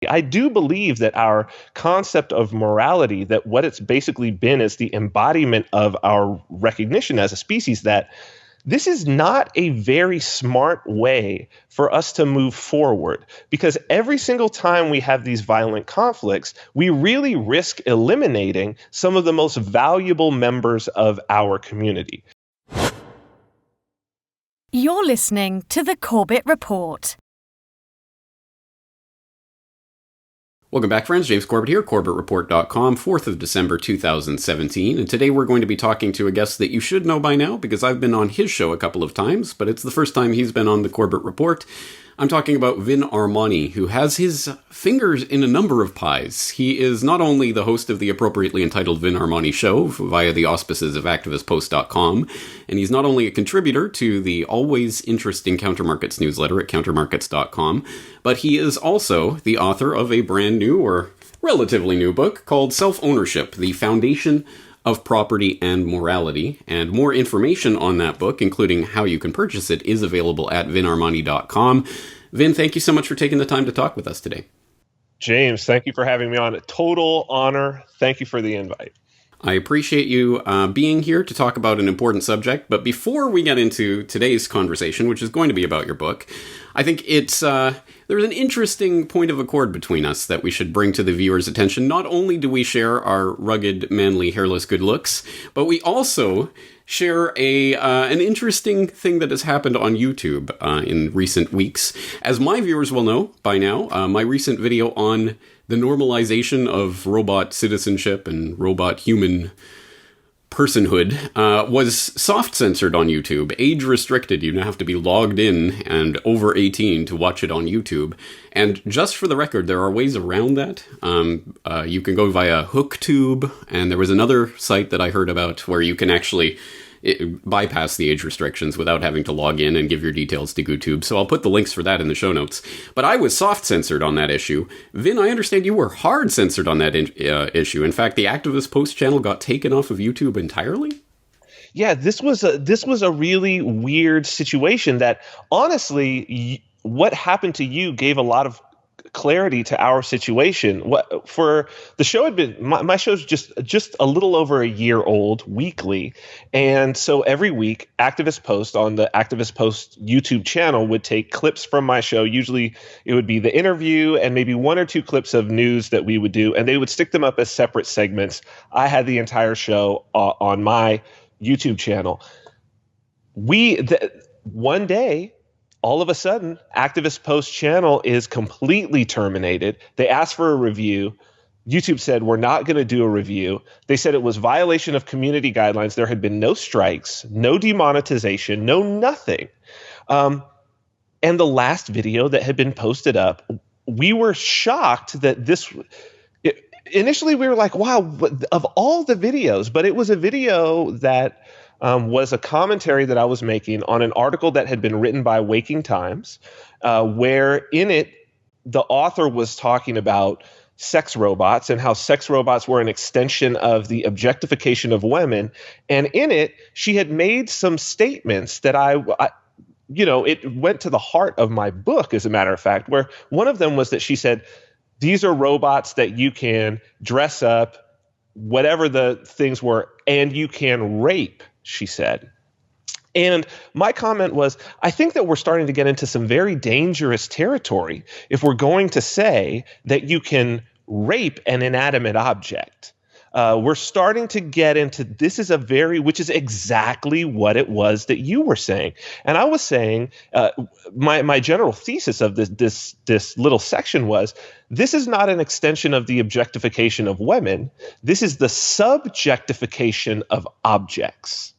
I do believe that our concept of morality, that what it's basically been is the embodiment of our recognition as a species, that this is not a very smart way for us to move forward, because every single time we have these violent conflicts, we really risk eliminating some of the most valuable members of our community. You're listening to The Corbett Report. Welcome back, friends. James Corbett here, CorbettReport.com, 4th of December 2017. And today we're going to be talking to a guest that you should know by now because I've been on his show a couple of times, but it's the first time he's been on the Corbett Report. I'm talking about Vin Armani, who has his fingers in a number of pies. He is not only the host of the appropriately entitled Vin Armani Show via the auspices of activistpost.com, and he's not only a contributor to the always interesting Countermarkets newsletter at countermarkets.com, but he is also the author of a brand new or relatively new book called Self-Ownership, The Foundation of Property and Morality, and more information on that book, including how you can purchase it, is available at vinarmani.com. Vin, thank you so much for taking the time to talk with us today. James, thank you for having me on. A total honor. Thank you for the invite. I appreciate you being here to talk about an important subject, but before we get into today's conversation, which is going to be about your book, I think it's there's an interesting point of accord between us that we should bring to the viewer's attention. Not only do we share our rugged, manly, hairless good looks, but we also share an interesting thing that has happened on YouTube in recent weeks. As my viewers will know by now, my recent video on the normalization of robot citizenship and robot human personhood was soft censored on YouTube, age restricted. You now have to be logged in and over 18 to watch it on YouTube. And just for the record, there are ways around that. You can go via HookTube, and there was another site that I heard about where you can actually bypass the age restrictions without having to log in and give your details to YouTube. So I'll put the links for that in the show notes. But I was soft censored on that issue. Vin, I understand you were hard censored on that issue. In fact, the Activist Post channel got taken off of YouTube entirely? Yeah, this was a really weird situation that, honestly, what happened to you gave a lot of clarity to our situation. What for the show had been my show's just a little over a year old weekly, and so every week Activist Post on the Activist Post YouTube channel would take clips from my show. Usually it would be the interview and maybe one or two clips of news that we would do, and they would stick them up as separate segments. I had the entire show on my YouTube channel. One day, all of a sudden, Activist Post channel is completely terminated. They asked for a review. YouTube said, we're not going to do a review. They said it was violation of community guidelines. There had been no strikes, no demonetization, no nothing. And the last video that had been posted up, we were shocked that initially we were like, wow, of all the videos, but it was a video that was a commentary that I was making on an article that had been written by Waking Times, where in it, the author was talking about sex robots and how sex robots were an extension of the objectification of women. And in it, she had made some statements that it went to the heart of my book, as a matter of fact, where one of them was that she said, these are robots that you can dress up, whatever the things were, and you can rape, she said. And my comment was, I think that we're starting to get into some very dangerous territory if we're going to say that you can rape an inanimate object. We're starting to get into which is exactly what it was that you were saying. And I was saying, my general thesis of this little section was, this is not an extension of the objectification of women. This is the subjectification of objects.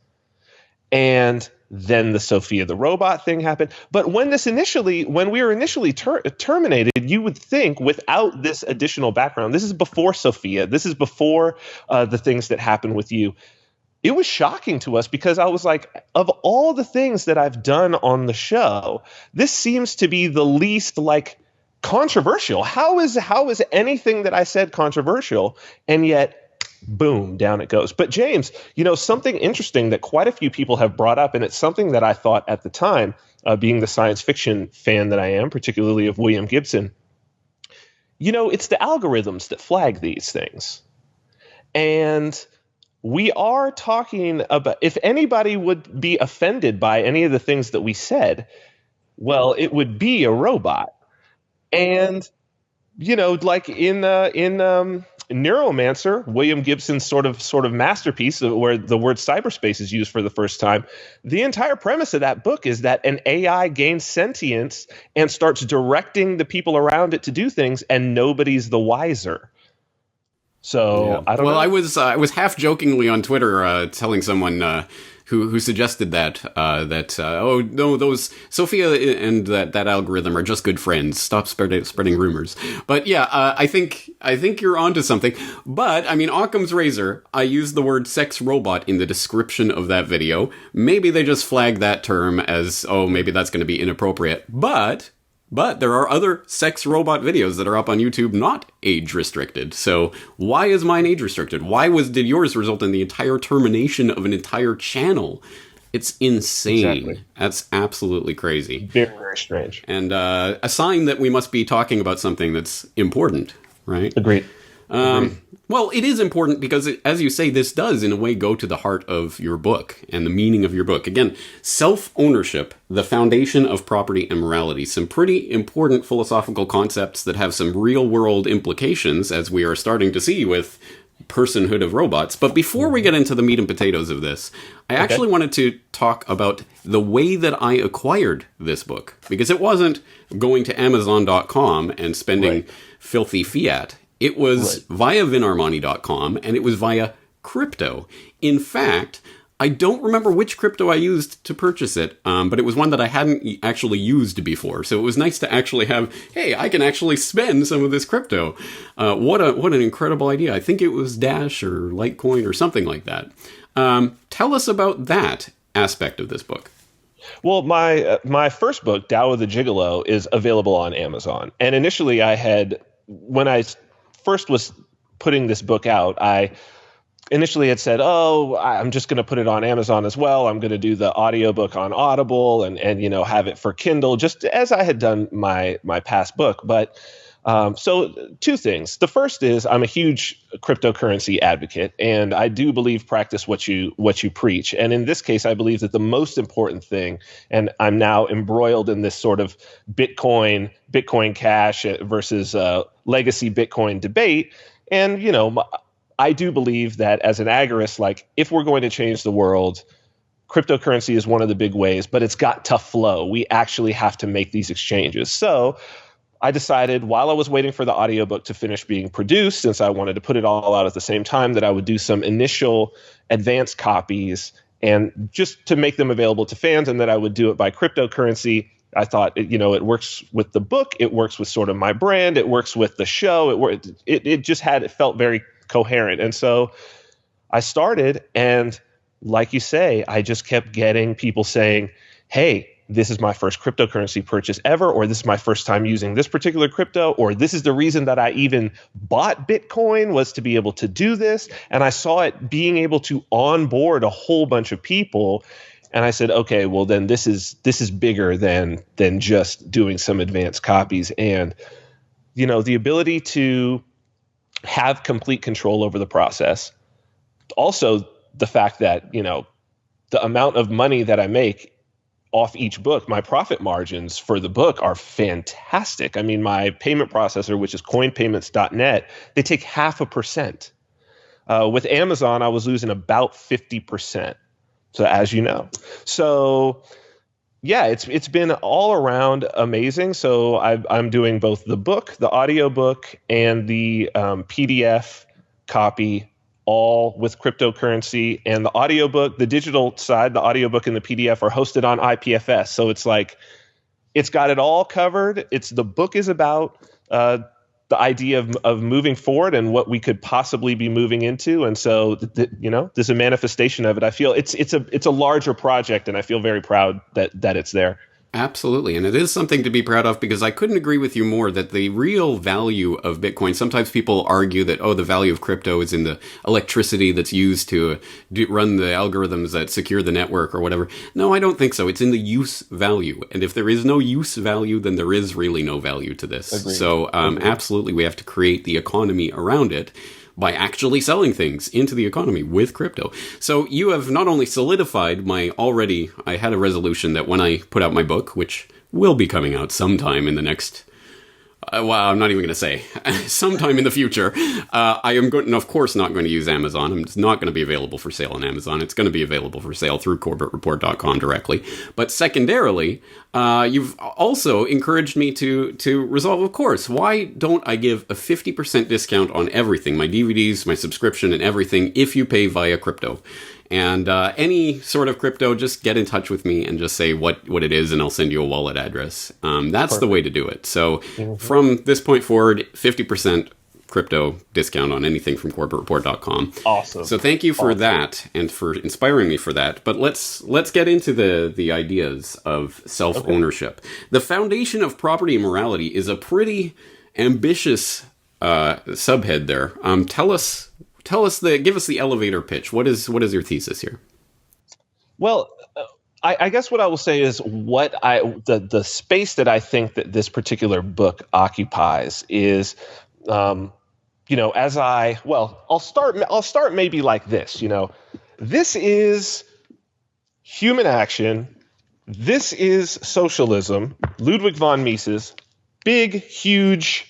And then the Sophia the robot thing happened. But when we were initially terminated, you would think, without this additional background, this is before Sophia, this is before the things that happened with you. It was shocking to us because I was like, of all the things that I've done on the show, this seems to be the least controversial. How is anything that I said controversial? And yet, boom, down it goes. But James, something interesting that quite a few people have brought up, and it's something that I thought at the time, being the science fiction fan that I am, particularly of William Gibson, it's the algorithms that flag these things. And we are talking about, if anybody would be offended by any of the things that we said, well, it would be a robot. And, like in Neuromancer, William Gibson's sort of masterpiece where the word cyberspace is used for the first time, the entire premise of that book is that an AI gains sentience and starts directing the people around it to do things, and nobody's the wiser. So I don't know. I was half jokingly on Twitter telling someone who suggested that oh no, those Sophia and that algorithm are just good friends. Stop spreading rumors. But yeah, I think you're onto something. But I mean, Occam's razor. I used the word sex robot in the description of that video. Maybe they just flagged that term as, oh, maybe that's going to be inappropriate. But there are other sex robot videos that are up on YouTube not age restricted. So why is mine age restricted? Did yours result in the entire termination of an entire channel? It's insane. Exactly. That's absolutely crazy. Very, very strange. And a sign that we must be talking about something that's important, right? Agreed. Well, it is important because, as you say, this does, in a way, go to the heart of your book and the meaning of your book. Again, self-ownership, the foundation of property and morality. Some pretty important philosophical concepts that have some real-world implications, as we are starting to see with personhood of robots. But before we get into the meat and potatoes of this, I actually wanted to talk about the way that I acquired this book. Because it wasn't going to Amazon.com and spending filthy fiat. It was via vinarmani.com, and it was via crypto. In fact, I don't remember which crypto I used to purchase it, but it was one that I hadn't actually used before. So it was nice to actually have, hey, I can actually spend some of this crypto. What an incredible idea. I think it was Dash or Litecoin or something like that. Tell us about that aspect of this book. Well, my first book, Tao of the Gigolo, is available on Amazon. And initially when I first was putting this book out, I initially had said, I'm just going to put it on Amazon as well. I'm going to do the audiobook on Audible and have it for Kindle, just as I had done my past book. But so two things. The first is I'm a huge cryptocurrency advocate, and I do believe practice what you preach. And in this case, I believe that the most important thing, and I'm now embroiled in this sort of Bitcoin Cash versus legacy Bitcoin debate. And, I do believe that as an agorist, like if we're going to change the world, cryptocurrency is one of the big ways, but it's got to flow. We actually have to make these exchanges. So I decided while I was waiting for the audiobook to finish being produced, since I wanted to put it all out at the same time, that I would do some initial advanced copies and just to make them available to fans, and that I would do it by cryptocurrency. I thought, it works with the book. It works with sort of my brand. It works with the show. It felt very coherent. And so I started, and like you say, I just kept getting people saying, hey, this is my first cryptocurrency purchase ever, or this is my first time using this particular crypto, or this is the reason that I even bought Bitcoin was to be able to do this. And I saw it being able to onboard a whole bunch of people. And I said, okay, well then this is bigger than just doing some advanced copies. And, the ability to have complete control over the process. Also, the fact that, the amount of money that I make off each book, my profit margins for the book are fantastic. I mean, my payment processor, which is coinpayments.net, they take 0.5%. With Amazon, I was losing about 50%. So as you know. So yeah, it's been all around amazing. So I'm doing both the book, the audiobook, and the PDF copy, all with cryptocurrency. And the audiobook, the digital side, the audiobook and the PDF are hosted on IPFS. So it's like, it's got it all covered. The book is about the idea of moving forward and what we could possibly be moving into. And so, there's a manifestation of it. I feel it's a larger project, and I feel very proud that it's there. Absolutely. And it is something to be proud of, because I couldn't agree with you more that the real value of Bitcoin, sometimes people argue that, the value of crypto is in the electricity that's used to run the algorithms that secure the network or whatever. No, I don't think so. It's in the use value. And if there is no use value, then there is really no value to this. Agreed. So absolutely, we have to create the economy around it by actually selling things into the economy with crypto. So you have not only solidified I had a resolution that when I put out my book, which will be coming out sometime in the next, I'm not even going to say, sometime in the future, I am of course not going to use Amazon. It's not going to be available for sale on Amazon. It's going to be available for sale through corbettreport.com directly. But secondarily, you've also encouraged me to resolve, of course, why don't I give a 50% discount on everything, my DVDs, my subscription, and everything, if you pay via crypto? And any sort of crypto, just get in touch with me and just say what it is, and I'll send you a wallet address. That's Perfect. The way to do it. So from this point forward, 50% crypto discount on anything from corbettreport.com. Awesome. So thank you for that, and for inspiring me for that. But let's get into the ideas of self-ownership. Okay. The foundation of property and morality is a pretty ambitious subhead there. Give us the elevator pitch. What is your thesis here? Well, I guess what I will say is the space that I think that this particular book occupies is, I'll start maybe like this. This is human action. This is socialism. Ludwig von Mises, big, huge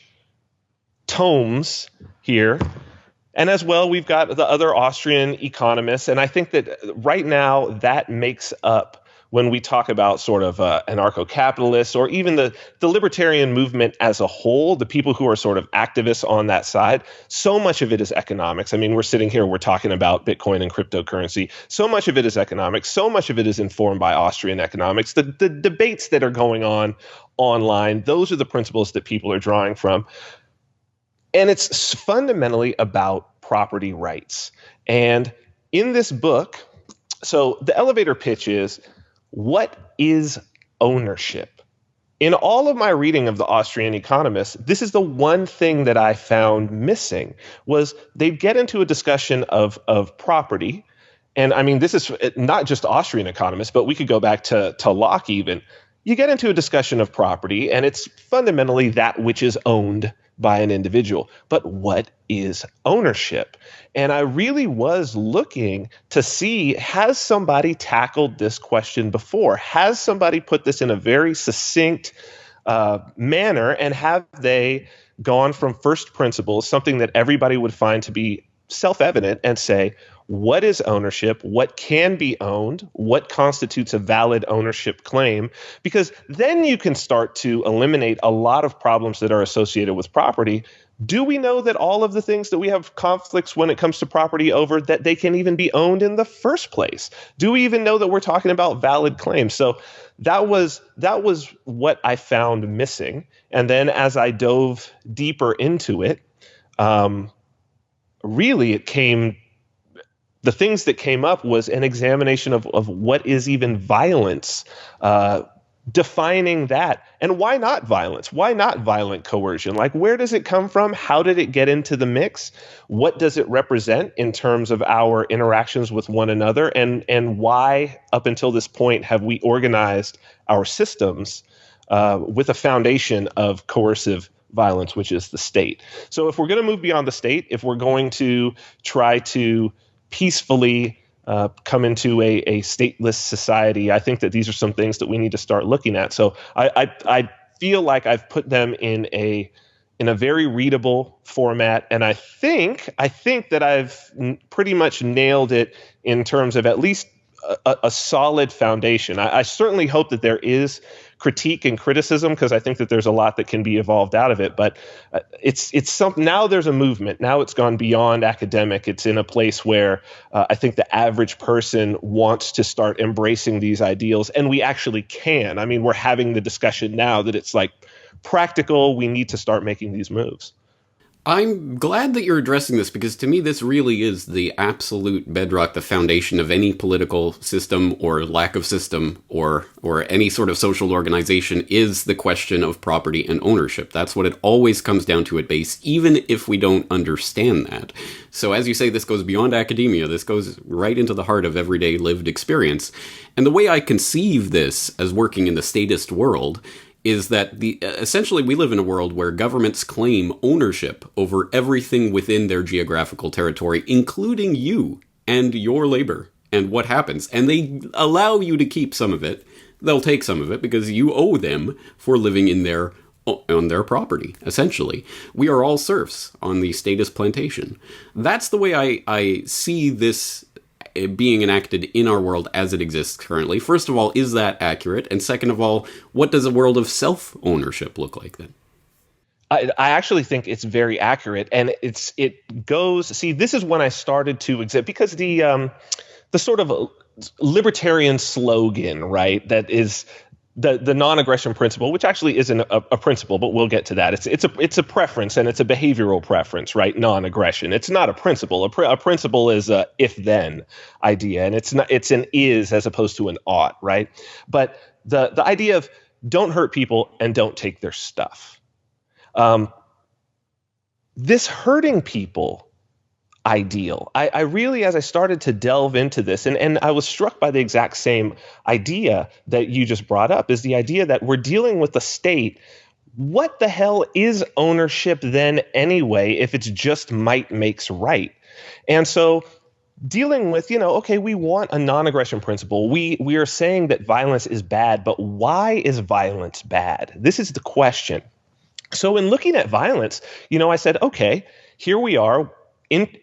tomes here. And as well, we've got the other Austrian economists. And I think that right now that makes up, when we talk about sort of anarcho-capitalists, or even the libertarian movement as a whole, the people who are sort of activists on that side, so much of it is economics. I mean, we're sitting here, we're talking about Bitcoin and cryptocurrency. So much of it is economics. So much of it is informed by Austrian economics. The debates that are going on online, those are the principles that people are drawing from. And it's fundamentally about property rights. And in this book, so the elevator pitch is, what is ownership? In all of my reading of the Austrian economists, this is the one thing that I found missing, was they'd get into a discussion of property. And I mean, this is not just Austrian economists, but we could go back to Locke even. You get into a discussion of property, and it's fundamentally that which is owned by an individual. But what is ownership? And I really was looking to see, has somebody tackled this question before? Has somebody put this in a very succinct manner, and have they gone from first principles, something that everybody would find to be self-evident, and say, what is ownership? What can be owned? What constitutes a valid ownership claim? Because then you can start to eliminate a lot of problems that are associated with property. Do we know that all of the things that we have conflicts when it comes to property over, that they can even be owned in the first place? Do we even know that we're talking about valid claims? So that was what I found missing. And then as I dove deeper into it, really the things that came up was an examination of what is even violence, defining that, and why not violence? Why not violent coercion? Like, where does it come from? How did it get into the mix? What does it represent in terms of our interactions with one another? And why, up until this point, have we organized our systems with a foundation of coercive violence, which is the state? So if we're going to move beyond the state, if we're going to try to peacefully come into a stateless society, I think that these are some things that we need to start looking at. So I feel like I've put them in a very readable format, and I think that I've pretty much nailed it in terms of at least a solid foundation. I certainly hope that there is critique and criticism, because I think that there's a lot that can be evolved out of it. But it's something. Now there's a movement. Now it's gone beyond academic. It's in a place where I think the average person wants to start embracing these ideals, and we actually can. I mean, we're having the discussion now that it's like practical. We need to start making these moves. I'm glad that you're addressing this because to me this really is the absolute bedrock, the foundation of any political system or lack of system or any sort of social organization is the question of property and ownership. That's what it always comes down to at base, even if we don't understand that. So as you say, this goes beyond academia. This goes right into the heart of everyday lived experience. And the way I conceive this as working in the statist world is that essentially we live in a world where governments claim ownership over everything within their geographical territory, including you and your labor and what happens. And they allow you to keep some of it. They'll take some of it because you owe them for living on their property, essentially. We are all serfs on the statist plantation. That's the way I see this being enacted in our world as it exists currently. First of all, is that accurate? And second of all, what does a world of self-ownership look like then? I actually think it's very accurate, and it goes. See, this is when I started to exhibit, because the sort of libertarian slogan, right? That is the non-aggression principle, which actually isn't a principle, but we'll get to that. It's a preference, and it's a behavioral preference, right? Non-aggression. It's not a principle. A principle is a if-then idea, and it's an is as opposed to an ought, right? But the idea of don't hurt people and don't take their stuff. This hurting people ideal. I really, as I started to delve into this, and I was struck by the exact same idea that you just brought up, is the idea that we're dealing with the state. What the hell is ownership then anyway, if it's just might makes right? And so dealing with, okay, we want a non-aggression principle. We are saying that violence is bad, but why is violence bad? This is the question. So in looking at violence, I said, okay, here we are.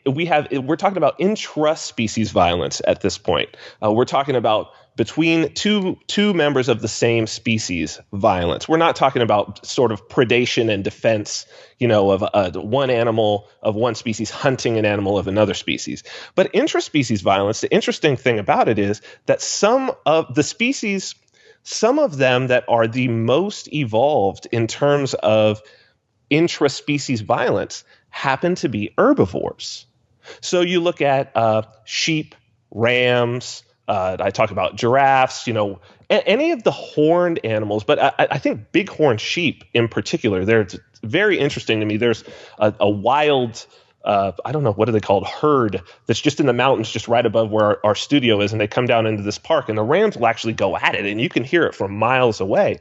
We're talking about intra-species violence at this point. We're talking about between two members of the same species violence. We're not talking about sort of predation and defense, of one animal of one species hunting an animal of another species. But intra-species violence, the interesting thing about it is that some of the species, some of them that are the most evolved in terms of intra-species violence happen to be herbivores. So you look at sheep, rams, I talk about giraffes, any of the horned animals, but I think bighorn sheep in particular, they're very interesting to me. There's a wild, I don't know, what are they called, herd that's just in the mountains just right above where our studio is, and they come down into this park, and the rams will actually go at it, and you can hear it from miles away.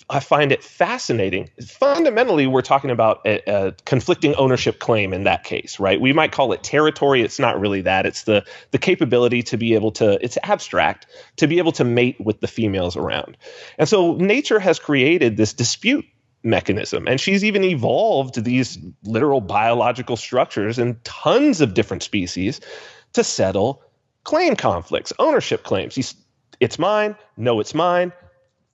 I find it fascinating. Fundamentally, we're talking about a conflicting ownership claim in that case, right? We might call it territory. It's not really that. It's the capability to be able to, it's abstract, to be able to mate with the females around. And so nature has created this dispute mechanism, and she's even evolved these literal biological structures in tons of different species to settle claim conflicts, ownership claims. It's mine. No, it's mine.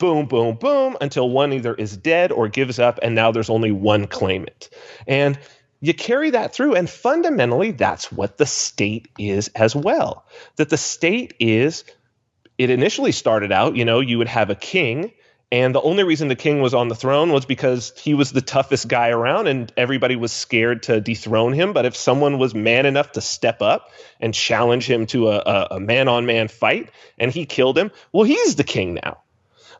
Boom, boom, boom, until one either is dead or gives up, and now there's only one claimant. And you carry that through, and fundamentally, that's what the state is as well. That the state is, it initially started out, you would have a king, and the only reason the king was on the throne was because he was the toughest guy around, and everybody was scared to dethrone him. But if someone was man enough to step up and challenge him to a man-on-man fight, and he killed him, well, he's the king now.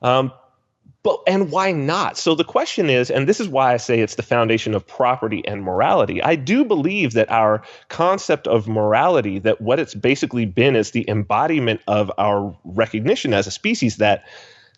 And why not? So the question is, and this is why I say it's the foundation of property and morality. I do believe that our concept of morality, that what it's basically been is the embodiment of our recognition as a species, that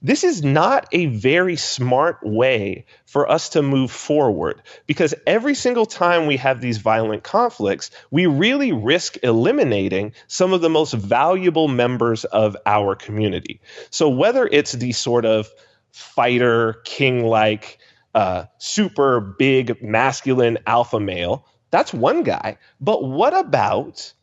this is not a very smart way for us to move forward, because every single time we have these violent conflicts, we really risk eliminating some of the most valuable members of our community. So whether it's the sort of fighter, king-like, super big, masculine alpha male, that's one guy. But what about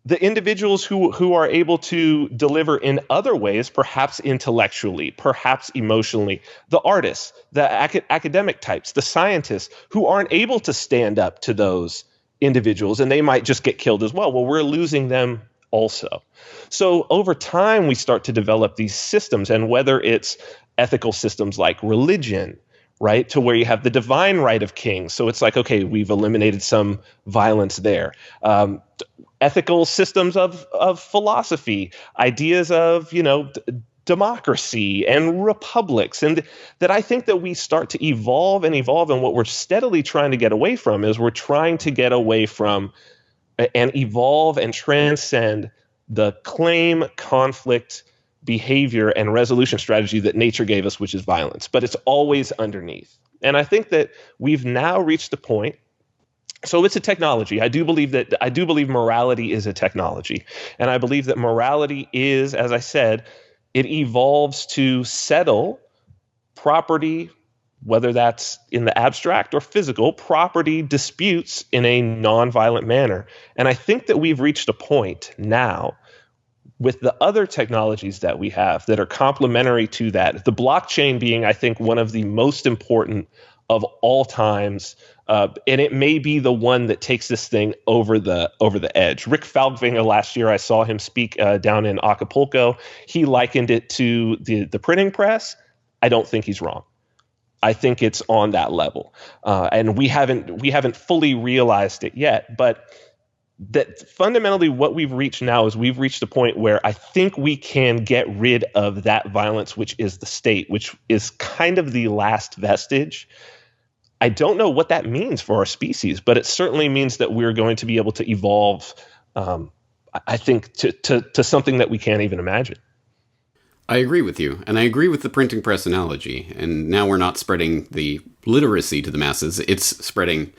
the individuals who are able to deliver in other ways, perhaps intellectually, perhaps emotionally, the artists, the academic types, the scientists who aren't able to stand up to those individuals, and they might just get killed as well. Well, we're losing them also. So over time, we start to develop these systems, and whether it's ethical systems like religion, right? To where you have the divine right of kings. So it's like, okay, we've eliminated some violence there. Ethical systems of philosophy, ideas of, democracy and republics, and that I think that we start to evolve. And what we're steadily trying to get away from is we're trying to get away from and evolve and transcend the claim, conflict, behavior, and resolution strategy that nature gave us, which is violence. But it's always underneath. And I think that we've now reached the point. So it's a technology. I do believe morality is a technology. And I believe that morality is, as I said, it evolves to settle property, whether that's in the abstract or physical, property disputes in a nonviolent manner. And I think that we've reached a point now with the other technologies that we have that are complementary to that, the blockchain being, I think, one of the most important of all times. And it may be the one that takes this thing over the edge. Rick Falkvinger, last year, I saw him speak down in Acapulco. He likened it to the printing press. I don't think he's wrong. I think it's on that level, and we haven't fully realized it yet. But that fundamentally, what we've reached now is we've reached a point where I think we can get rid of that violence, which is the state, which is kind of the last vestige. I don't know what that means for our species, but it certainly means that we're going to be able to evolve, I think, to something that we can't even imagine. I agree with you, and I agree with the printing press analogy. And now we're not spreading the literacy to the masses. It's spreading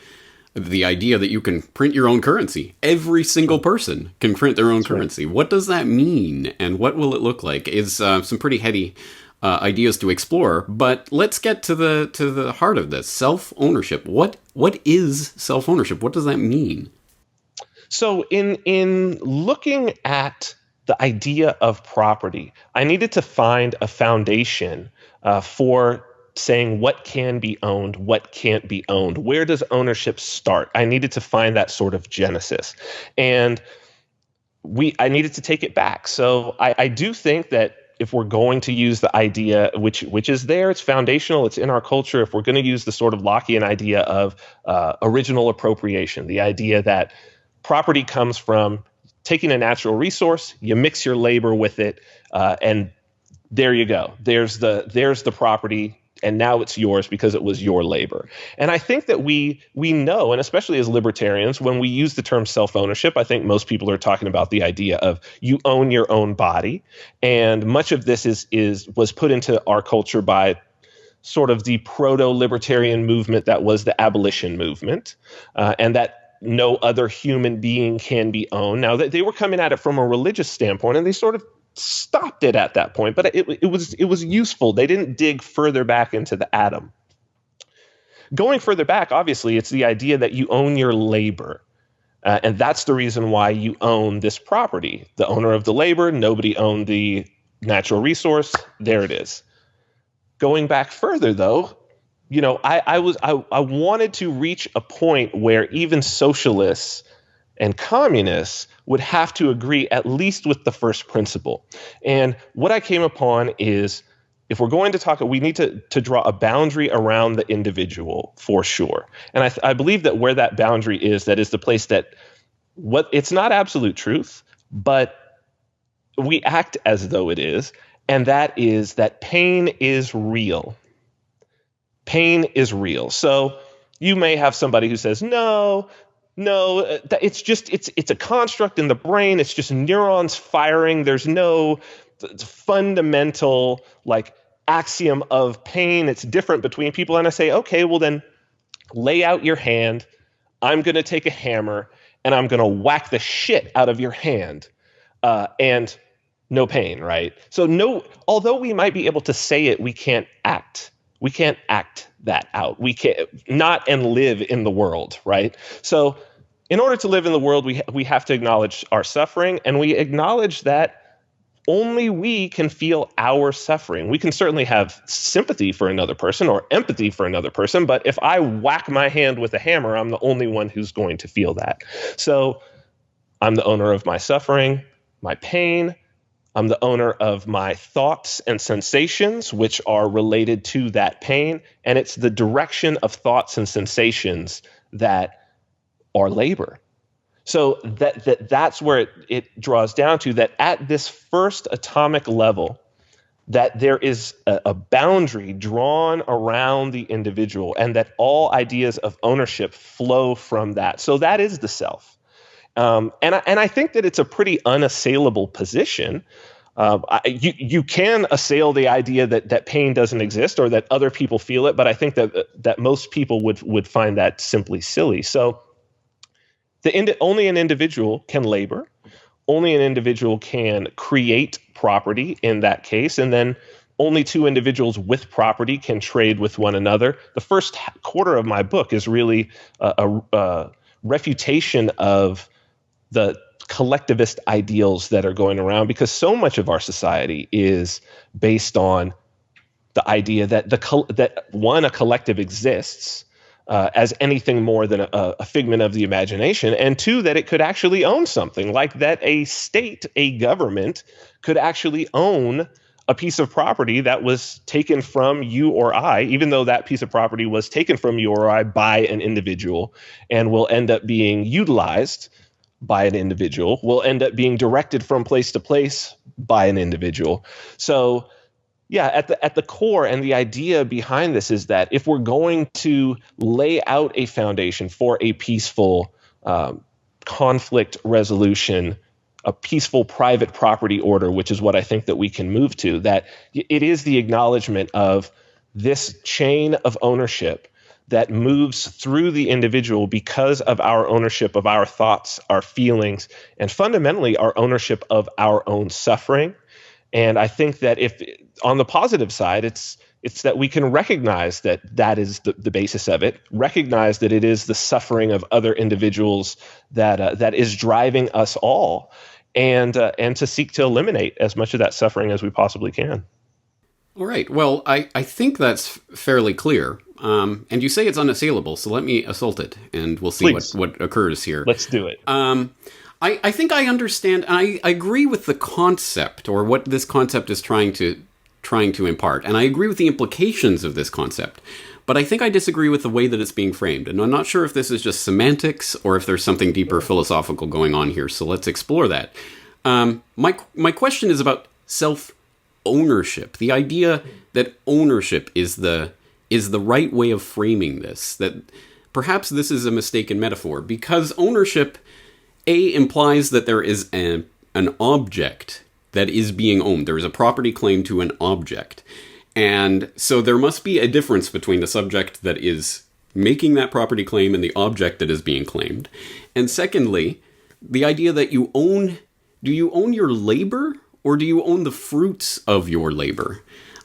the idea that you can print your own currency. Every single person can print their own currency. What does that mean, and what will it look like? Is some pretty heady ideas to explore. But let's get to the heart of this: self-ownership. What is self-ownership? What does that mean? So in looking at the idea of property, I needed to find a foundation for saying what can be owned, what can't be owned. Where does ownership start? I needed to find that sort of genesis. And I needed to take it back. So I do think that if we're going to use the idea, which is there, it's foundational, it's in our culture, if we're going to use the sort of Lockean idea of original appropriation, the idea that property comes from taking a natural resource, you mix your labor with it, and there you go. There's the property, and now it's yours because it was your labor. And I think that we know, and especially as libertarians, when we use the term self-ownership, I think most people are talking about the idea of you own your own body. And much of this was put into our culture by sort of the proto-libertarian movement that was the abolition movement, and that no other human being can be owned. Now, they were coming at it from a religious standpoint, and they sort of stopped it at that point, but it was useful. They didn't dig further back into the atom. Going further back, obviously, it's the idea that you own your labor, and that's the reason why you own this property. The owner of the labor, nobody owned the natural resource. There it is. Going back further, though, I wanted to reach a point where even socialists and communists would have to agree at least with the first principle. And what I came upon is, if we're going to talk, we need to draw a boundary around the individual for sure. And I believe that where that boundary is, that is the place that it's not absolute truth, but we act as though it is. And that is that pain is real. Pain is real. So you may have somebody who says, no, it's a construct in the brain. It's just neurons firing. There's no fundamental axiom of pain. It's different between people. And I say, okay, well then lay out your hand. I'm going to take a hammer and I'm going to whack the shit out of your hand. And no pain, right? So although we might be able to say it, we can't act. We can't act that out. We can't not and live in the world, right? So in order to live in the world, we have to acknowledge our suffering, and we acknowledge that only we can feel our suffering. We can certainly have sympathy for another person or empathy for another person, but if I whack my hand with a hammer, I'm the only one who's going to feel that. So I'm the owner of my suffering, my pain. I'm the owner of my thoughts and sensations, which are related to that pain. And it's the direction of thoughts and sensations that are labor. So that's where it draws down to, that at this first atomic level, that there is a boundary drawn around the individual, and that all ideas of ownership flow from that. So that is the self. And I think that it's a pretty unassailable position. You can assail the idea that pain doesn't exist or that other people feel it, but I think that most people would find that simply silly. So only an individual can labor. Only an individual can create property in that case, and then only two individuals with property can trade with one another. The first quarter of my book is really a refutation of the collectivist ideals that are going around, because so much of our society is based on the idea that a collective exists as anything more than a figment of the imagination, and two, that it could actually own something, like that a state, a government, could actually own a piece of property that was taken from you or I, even though that piece of property was taken from you or I by an individual and will end up being utilized by an individual, will end up being directed from place to place by an individual. So yeah, at the core, and the idea behind this is that if we're going to lay out a foundation for a peaceful conflict resolution, a peaceful private property order, which is what I think that we can move to, that it is the acknowledgement of this chain of ownership that moves through the individual because of our ownership of our thoughts, our feelings, and fundamentally our ownership of our own suffering. And I think that if on the positive side, it's that we can recognize that is the basis of it, recognize that it is the suffering of other individuals that is driving us all, and to seek to eliminate as much of that suffering as we possibly can. All right. Well, I think that's fairly clear. And you say it's unassailable, so let me assault it, and we'll see what occurs here. Let's do it. I think I understand, and I agree with the concept, or what this concept is trying to impart, and I agree with the implications of this concept, but I think I disagree with the way that it's being framed, and I'm not sure if this is just semantics or if there's something deeper philosophical going on here, so let's explore that. My question is about self-ownership, the idea that ownership is the right way of framing this, that perhaps this is a mistaken metaphor, because ownership implies that there is an object that is being owned. There is a property claim to an object. And so there must be a difference between the subject that is making that property claim and the object that is being claimed. And secondly, the idea that do you own your labor, or do you own the fruits of your labor?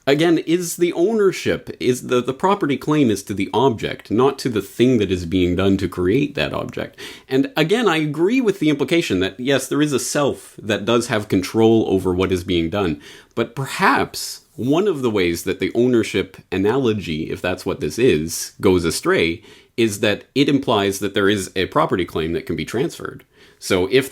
Again, is the ownership, is the property claim is to the object, not to the thing that is being done to create that object. And again, I agree with the implication that, yes, there is a self that does have control over what is being done. But perhaps one of the ways that the ownership analogy, if that's what this is, goes astray, is that it implies that there is a property claim that can be transferred. So if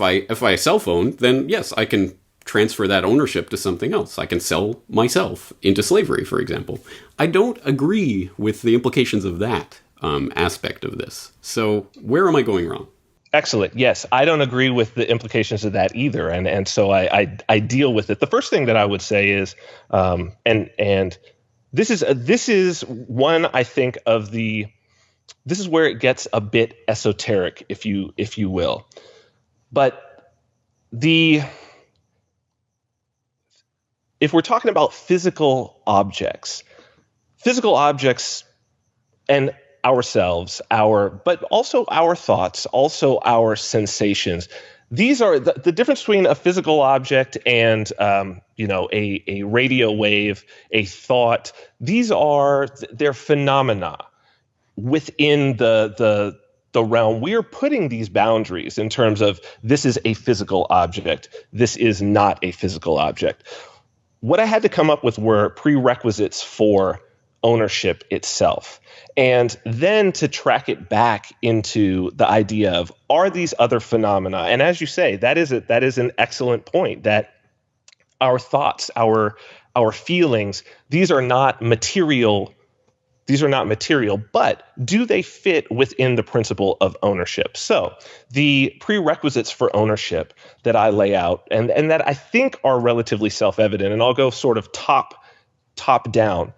I self-own, then yes, I can transfer that ownership to something else. I can sell myself into slavery, for example. I don't agree with the implications of that aspect of this. So where am I going wrong? Excellent. Yes, I don't agree with the implications of that either, and so I deal with it. The first thing that I would say is, and this is one, I think, of the, this is where it gets a bit esoteric, if you will, but if we're talking about physical objects and ourselves, but also our thoughts, also our sensations, these are the difference between a physical object and a radio wave, a thought. They're phenomena within the realm. We're putting these boundaries in terms of this is a physical object, this is not a physical object. What I had to come up with were prerequisites for ownership itself, and then to track it back into the idea of, are these other phenomena? And as you say, that is an excellent point, that our thoughts, our feelings, these are not material. These are not material, but do they fit within the principle of ownership? So the prerequisites for ownership that I lay out and that I think are relatively self-evident, and I'll go sort of top down.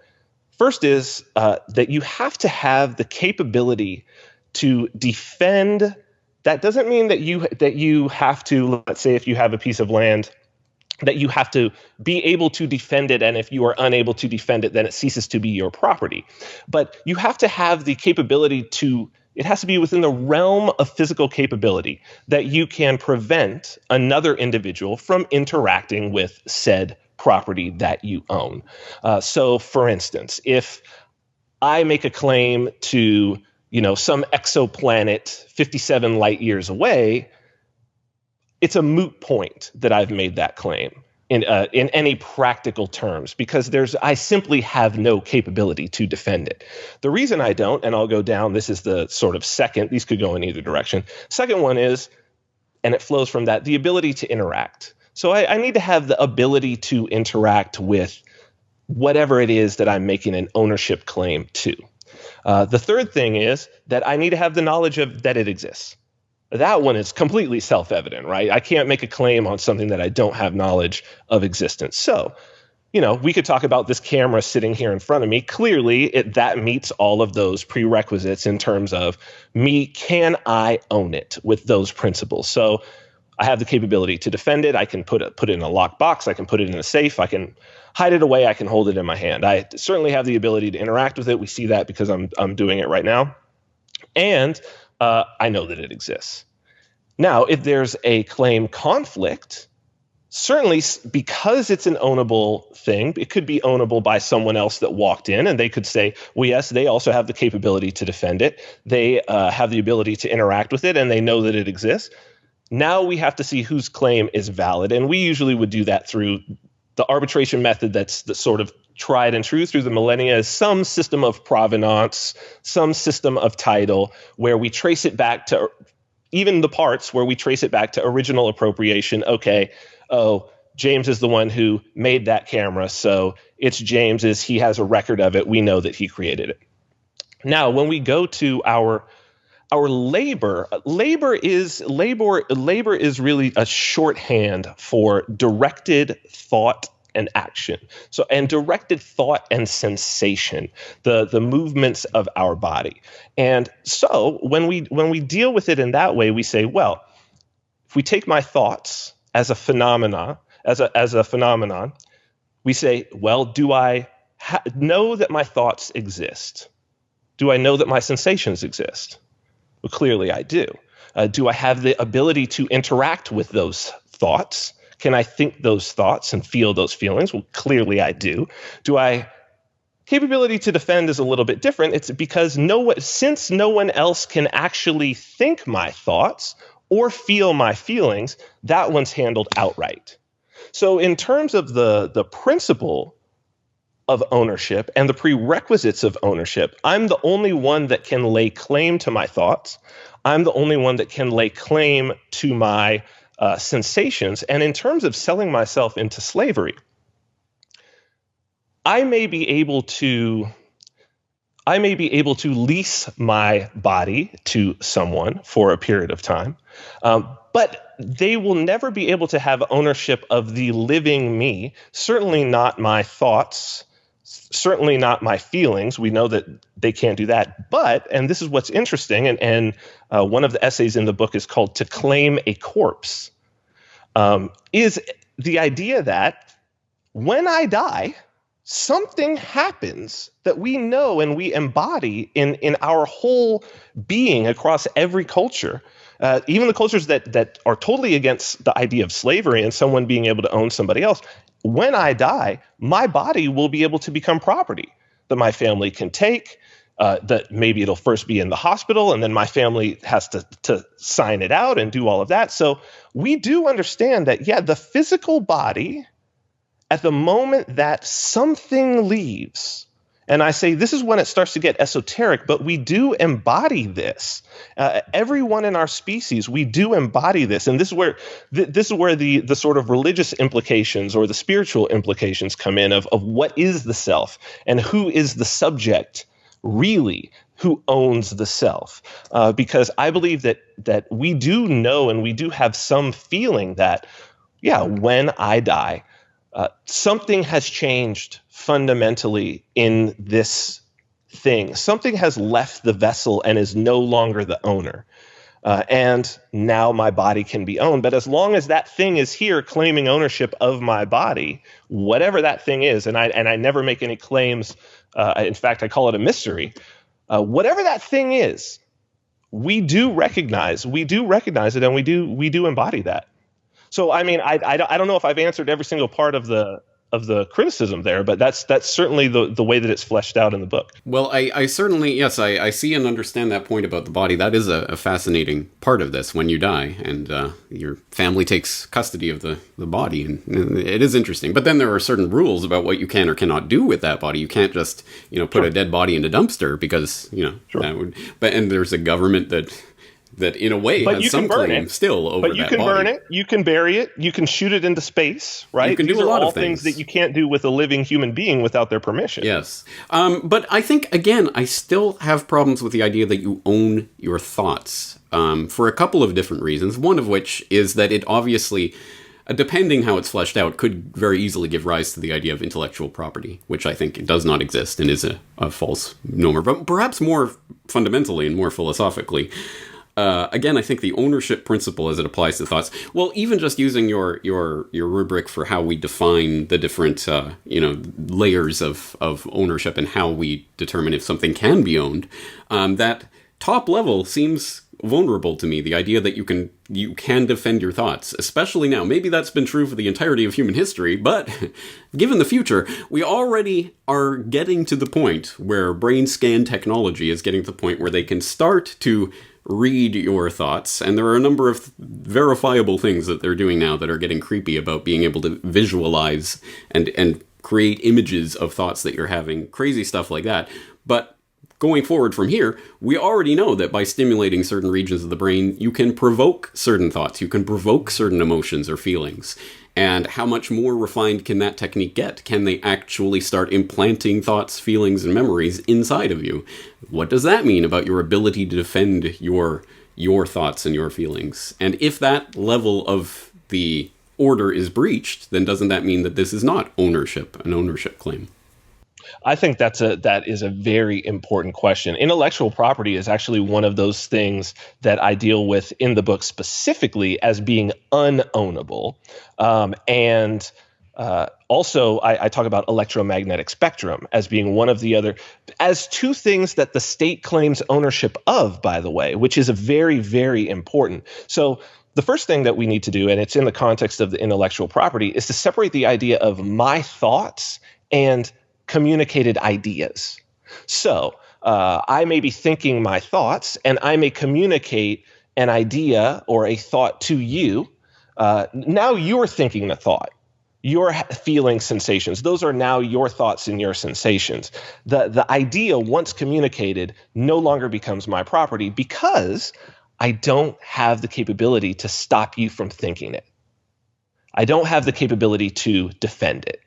First is that you have to have the capability to defend. That doesn't mean that you have to, let's say if you have a piece of land, that you have to be able to defend it, and if you are unable to defend it, then it ceases to be your property. But you have to have the capability to, it has to be within the realm of physical capability that you can prevent another individual from interacting with said property that you own. So for instance, if I make a claim to, some exoplanet 57 light years away, it's a moot point that I've made that claim in any practical terms, because I simply have no capability to defend it. The reason I don't, and I'll go down, this is the sort of second, these could go in either direction. Second one is, and it flows from that, the ability to interact. So I need to have the ability to interact with whatever it is that I'm making an ownership claim to. The third thing is that I need to have the knowledge of that it exists. That one is completely self-evident, right? I can't make a claim on something that I don't have knowledge of existence. So, we could talk about this camera sitting here in front of me. Clearly, that meets all of those prerequisites in terms of me, can I own it with those principles? So I have the capability to defend it. I can put it in a locked box. I can put it in a safe. I can hide it away. I can hold it in my hand. I certainly have the ability to interact with it. We see that because I'm doing it right now. And I know that it exists. Now, if there's a claim conflict, certainly because it's an ownable thing, it could be ownable by someone else that walked in, and they could say, well, yes, they also have the capability to defend it. They have the ability to interact with it, and they know that it exists. Now we have to see whose claim is valid, and we usually would do that through the arbitration method that's the sort of tried and true through the millennia, is some system of provenance, some system of title, where we trace it back to, even the parts where we trace it back to original appropriation. Okay, James is the one who made that camera, so it's James's, he has a record of it, we know that he created it. Now, when we go to our labor is really a shorthand for directed thought and action. So, and directed thought and sensation, the movements of our body. And so when we deal with it in that way, we say, well, if we take my thoughts as a phenomenon, we say, well, do I know that my thoughts exist? Do I know that my sensations exist? Well, clearly I do. Do I have the ability to interact with those thoughts? Can I think those thoughts and feel those feelings? Well, clearly I do. Capability to defend is a little bit different. It's because since no one else can actually think my thoughts or feel my feelings, that one's handled outright. So in terms of the principle of ownership and the prerequisites of ownership, I'm the only one that can lay claim to my thoughts. I'm the only one that can lay claim to my sensations. And in terms of selling myself into slavery, I may be able to lease my body to someone for a period of time, but they will never be able to have ownership of the living me, certainly not my thoughts, certainly not my feelings. We know that they can't do that. But, and this is what's interesting, and one of the essays in the book is called "To Claim a Corpse," is the idea that when I die, something happens that we know and we embody in our whole being across every culture. Even the cultures that are totally against the idea of slavery and someone being able to own somebody else. When I die, my body will be able to become property that my family can take, that maybe it'll first be in the hospital, and then my family has to sign it out and do all of that. So we do understand that, yeah, the physical body, at the moment that something leaves And I say this is when it starts to get esoteric, but we do embody this. Everyone in our species, we do embody this, and this is where the sort of religious implications or the spiritual implications come in of what is the self and who is the subject really, who owns the self. Because I believe that we do know and we do have some feeling that, yeah, when I die, something has changed fundamentally in this thing. Something has left the vessel and is no longer the owner. And now my body can be owned. But as long as that thing is here claiming ownership of my body, whatever that thing is, and I never make any claims. In fact, I call it a mystery. Whatever that thing is, we do recognize it, and we do embody that. So, I mean, I don't know if I've answered every single part of the criticism there, but that's certainly the way that it's fleshed out in the book. Well, I certainly, yes, I see and understand that point about the body. That is a fascinating part of this when you die and your family takes custody of the body, and it is interesting. But then there are certain rules about what you can or cannot do with that body. You can't just, put a dead body in a dumpster because, that would, and there's a government that in a way has some claim still over that body. But you can burn it, you can bury it, you can shoot it into space, right? You can do a lot of things that you can't do with a living human being without their permission. Yes. But I think, again, I still have problems with the idea that you own your thoughts for a couple of different reasons, one of which is that it obviously, depending how it's fleshed out, could very easily give rise to the idea of intellectual property, which I think does not exist and is a false norm. But perhaps more fundamentally and more philosophically, again, I think the ownership principle as it applies to thoughts, well, even just using your rubric for how we define the different, layers of ownership and how we determine if something can be owned, that top level seems vulnerable to me. The idea that you can defend your thoughts, especially now. Maybe that's been true for the entirety of human history, but given the future, we already are getting to the point where brain scan technology is getting to the point where they can start to read your thoughts, and there are a number of verifiable things that they're doing now that are getting creepy about being able to visualize and create images of thoughts that you're having, crazy stuff like that. But going forward from here, we already know that by stimulating certain regions of the brain, you can provoke certain thoughts, you can provoke certain emotions or feelings. And how much more refined can that technique get? Can they actually start implanting thoughts, feelings, and memories inside of you? What does that mean about your ability to defend your thoughts and your feelings? And if that level of the order is breached, then doesn't that mean that this is not an ownership claim? I think that is a very important question. Intellectual property is actually one of those things that I deal with in the book specifically as being unownable. Also, I talk about electromagnetic spectrum as being one of the other, as two things that the state claims ownership of, by the way, which is a very, very important. So the first thing that we need to do, and it's in the context of the intellectual property, is to separate the idea of my thoughts and communicated ideas. So I may be thinking my thoughts, and I may communicate an idea or a thought to you. Now you're thinking the thought. You're feeling sensations. Those are now your thoughts and your sensations. The idea, once communicated, no longer becomes my property because I don't have the capability to stop you from thinking it. I don't have the capability to defend it,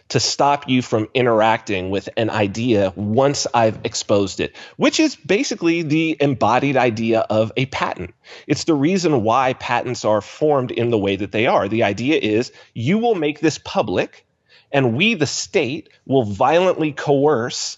to stop you from interacting with an idea once I've exposed it, which is basically the embodied idea of a patent. It's the reason why patents are formed in the way that they are. The idea is you will make this public, and we, the state, will violently coerce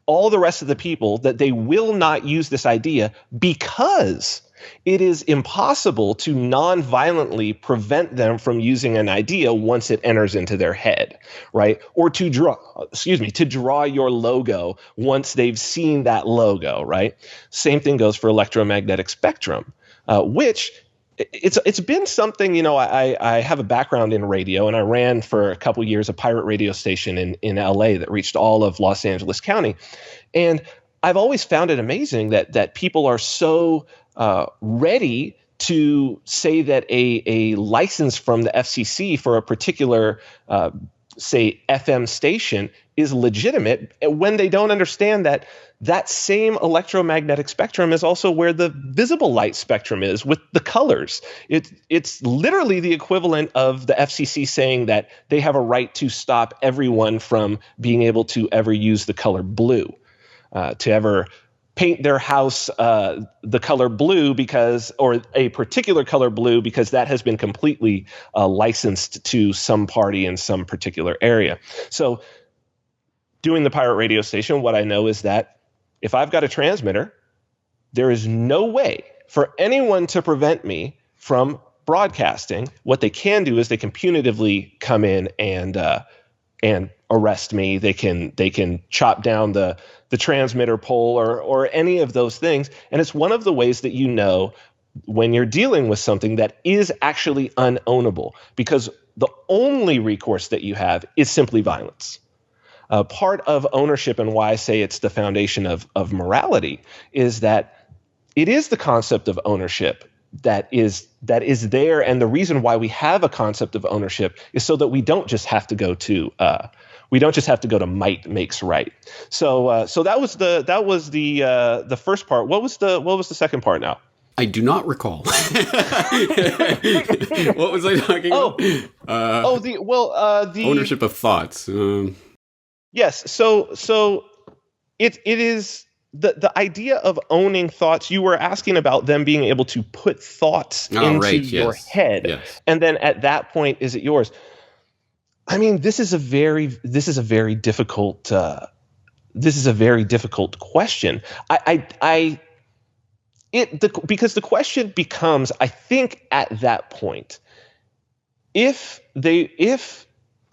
all the rest of the people that they will not use this idea because it is impossible to non-violently prevent them from using an idea once it enters into their head, right? Or to draw your logo once they've seen that logo, right? Same thing goes for electromagnetic spectrum, which it's been something, I have a background in radio, and I ran for a couple years a pirate radio station in LA that reached all of Los Angeles County. And I've always found it amazing that people are so ready to say that a license from the FCC for a particular say, FM station is legitimate when they don't understand that that same electromagnetic spectrum is also where the visible light spectrum is with the colors. It's literally the equivalent of the FCC saying that they have a right to stop everyone from being able to ever use the color blue, to ever paint their house the color blue or a particular color blue, because that has been completely licensed to some party in some particular area. So doing the pirate radio station, what I know is that if I've got a transmitter, there is no way for anyone to prevent me from broadcasting. What they can do is they can punitively come in and arrest me. They can chop down the transmitter pole or any of those things. And it's one of the ways that you know when you're dealing with something that is actually unownable, because the only recourse that you have is simply violence. Part of ownership, and why I say it's the foundation of morality, is that it is the concept of ownership that is there, and the reason why we have a concept of ownership is so that we don't just have to go to might makes right. So that was the first part. What was the second part now? I do not recall. What was I talking about? The ownership of thoughts. Yes. So it is the idea of owning thoughts. You were asking about them being able to put thoughts into your head. Yes. And then at that point, is it yours? I mean, this is a very difficult question. Because the question becomes, I think at that point, if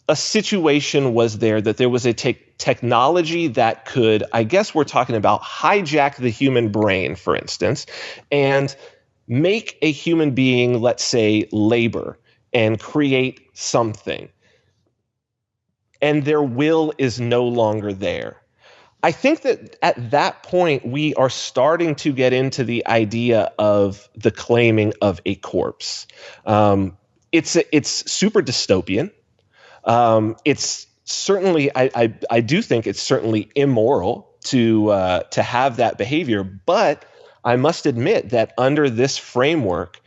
a situation was there that there was a technology that could, I guess we're talking about, hijack the human brain, for instance, and make a human being, let's say, labor and create something, and their will is no longer there. I think that at that point, we are starting to get into the idea of the claiming of a corpse. It's super dystopian. It's certainly, I do think it's certainly immoral to have that behavior. But I must admit that under this framework,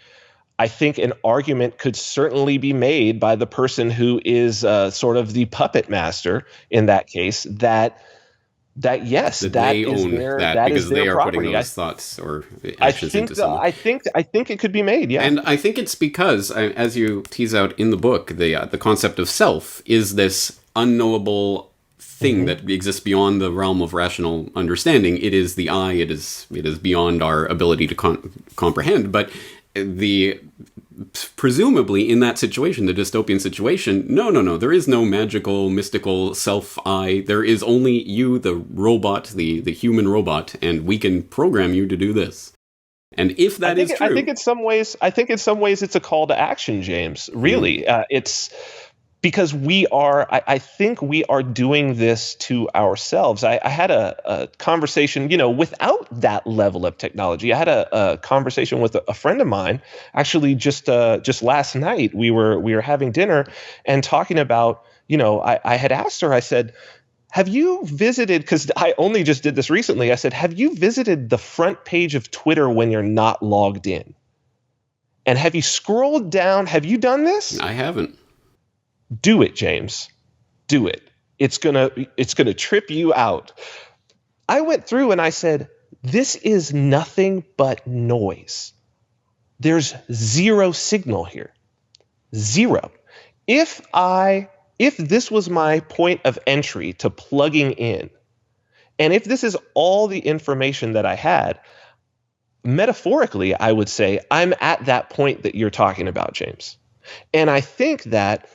I think an argument could certainly be made by the person who is sort of the puppet master in that case, that yes, that they is own their, that because is their they are property. putting those thoughts or actions into someone. I think it could be made. Yeah, and I think it's because, as you tease out in the book, the concept of self is this unknowable thing that exists beyond the realm of rational understanding. It is the I. It is beyond our ability to comprehend. But presumably in that situation, the dystopian situation, no, there is no magical, mystical self-I. There is only you, the robot, the human robot, and we can program you to do this. And if that is true, I think in some ways it's a call to action, James. Really, it's because I think we are doing this to ourselves. I had a conversation, without that level of technology. I had a conversation with a friend of mine, actually just last night. We were having dinner and talking about, I had asked her, I said, have you visited, because I only just did this recently, I said, have you visited the front page of Twitter when you're not logged in? And have you scrolled down? Have you done this? I haven't. Do it, James. Do it. It's gonna trip you out. I went through and I said, this is nothing but noise. There's zero signal here. Zero. If this was my point of entry to plugging in, and if this is all the information that I had, metaphorically, I would say I'm at that point that you're talking about, James. And I think that